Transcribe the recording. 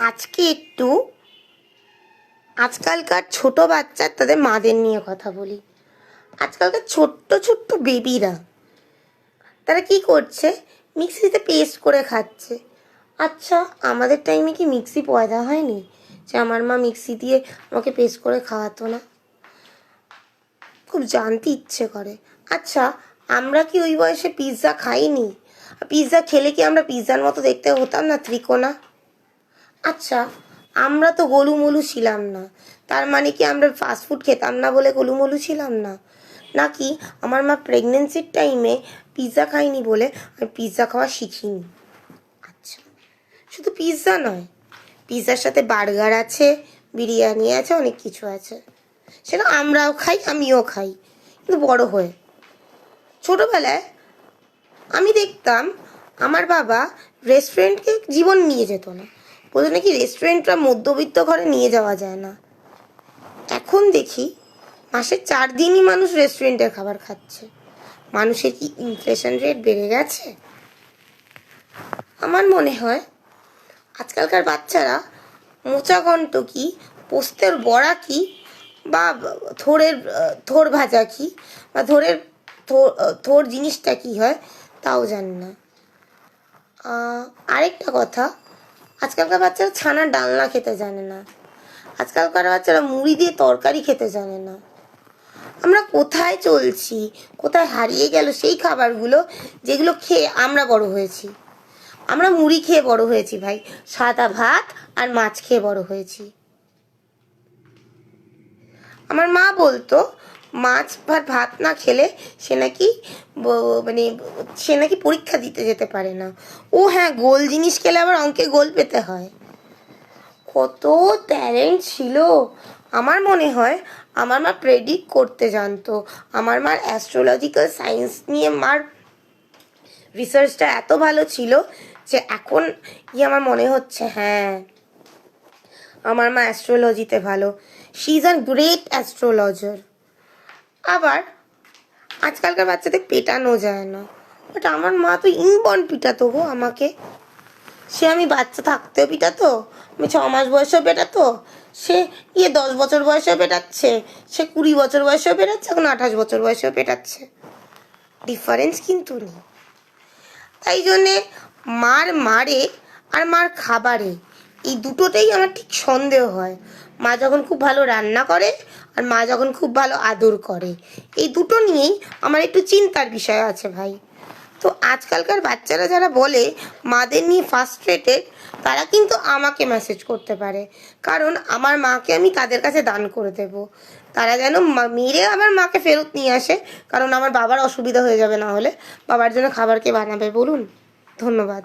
আজকে একটু আজকালকার ছোট বাচ্চা তাদের মাদের নিয়ে কথা বলি। আজকালকার ছোট্ট ছোট্ট বেবিরা তারা কি করছে, মিক্সিতে পেস্ট করে খাচ্ছে। আচ্ছা, আমাদের টাইমে কি মিক্সি পয়দা হয়নি যে আমার মা মিক্সি দিয়ে আমাকে পেস্ট করে খাওয়াতো না? খুব জানতে ইচ্ছে করে। আচ্ছা, আমরা কি ওই বয়সে পিৎজা খাইনি? পিৎজা খেলে কি আমরা পিৎজার মতো দেখতে হতাম না, ত্রিকোণা? আচ্ছা, আমরা তো গোলুমলু ছিলাম না, তার মানে কি আমরা ফাস্টফুড খেতাম না বলে গোলুমলু ছিলাম না? নাকি আমার মা প্রেগনেন্সির টাইমে পিৎজা খাইনি বলে আমি পিৎজা খাওয়া শিখিনি? আচ্ছা, শুধু পিৎজা নয়, পিৎজার সাথে বার্গার আছে, বিরিয়ানি আছে, অনেক কিছু আছে। সেটা আমরাও খাই, আমিও খাই, কিন্তু বড় হয়ে। ছোটোবেলায় আমি দেখতাম আমার বাবা রেস্টুরেন্টকে জীবন নিয়ে যেত না, বলতো নাকি রেস্টুরেন্টটা মধ্যবিত্ত ঘরে নিয়ে যাওয়া যায় না। এখন দেখি মাসে 4 দিনই মানুষ রেস্টুরেন্টের খাবার খাচ্ছে। মানুষের কি ইনফ্লেশন রেট বেড়ে গেছে? আমার মনে হয় আজকালকার বাচ্চারা মোচা ঘন্ট কি, পোস্তের বড়া কি, বা থোড় ভাজা কি, বা থোড় জিনিসটা কি হয় তাও জানি না। আরেকটা কথা, আজকালকার বাচ্চারা ছানার ডালনা খেতে জানে না। আজকালকার বাচ্চারা মুড়ি দিয়ে তরকারি খেতে জানে না। আমরা কোথায় চলছি, কোথায় হারিয়ে গেল সেই খাবারগুলো যেগুলো খেয়ে আমরা বড় হয়েছি? আমরা মুড়ি খেয়ে বড় হয়েছি ভাই, সাদা ভাত আর মাছ খেয়ে বড় হয়েছি। আমার মা বলতো মাছ ভাত না খেলে সে নাকি পরীক্ষা দিতে যেতে পারে না। ও হ্যাঁ, গোল জিনিস খেলে আবার অঙ্কে গোল পেতে হয়। কত ট্যালেন্ট ছিল! আমার মনে হয় আমার মা প্রেডিক্ট করতে জানতো। আমার মার অ্যাস্ট্রোলজিক্যাল সায়েন্স নিয়ে মার রিসার্চটা এত ভালো ছিল যে এখন আমার মনে হচ্ছে হ্যাঁ, আমার মা অ্যাস্ট্রোলজিতে ভালো। She is a great astrologer. আবার আজকালকার বাচ্চাদের পেটানো যায় না, বাট আমার মা তো ইনবর্ন পিটাতো গো আমাকে। সে আমি বাচ্চা থাকতেও পিটাতো, আমি 6 মাস বয়সেও পেটাতো, সে 10 বছর বয়সেও পেটাচ্ছে, সে 20 বছর বয়সেও পেটাচ্ছে, এখন 28 বছর বয়সেও পেটাচ্ছে। ডিফারেন্স কিন্তু নেই। তাই জন্যে মারে আর মার খাবারে এই দুটোতেই আমার ঠিক সন্দেহ হয়। মা যখন খুব ভালো রান্না করে আর মা যখন খুব ভালো আদর করে, এই দুটো নিয়েই আমার একটু চিন্তার বিষয় আছে ভাই। তো আজকালকার বাচ্চারা যারা বলে মাদের নিয়ে ফার্স্ট্রেটেড, তারা কিন্তু আমাকে মেসেজ করতে পারে, কারণ আমার মাকে আমি তাদের কাছে দান করে দেব। তারা যেন মেরে আমার মাকে ফেরত নিয়ে আসে, কারণ আমার বাবার অসুবিধা হয়ে যাবে, না হলে বাবার জন্য খাবার কে বানাবে বলুন? ধন্যবাদ।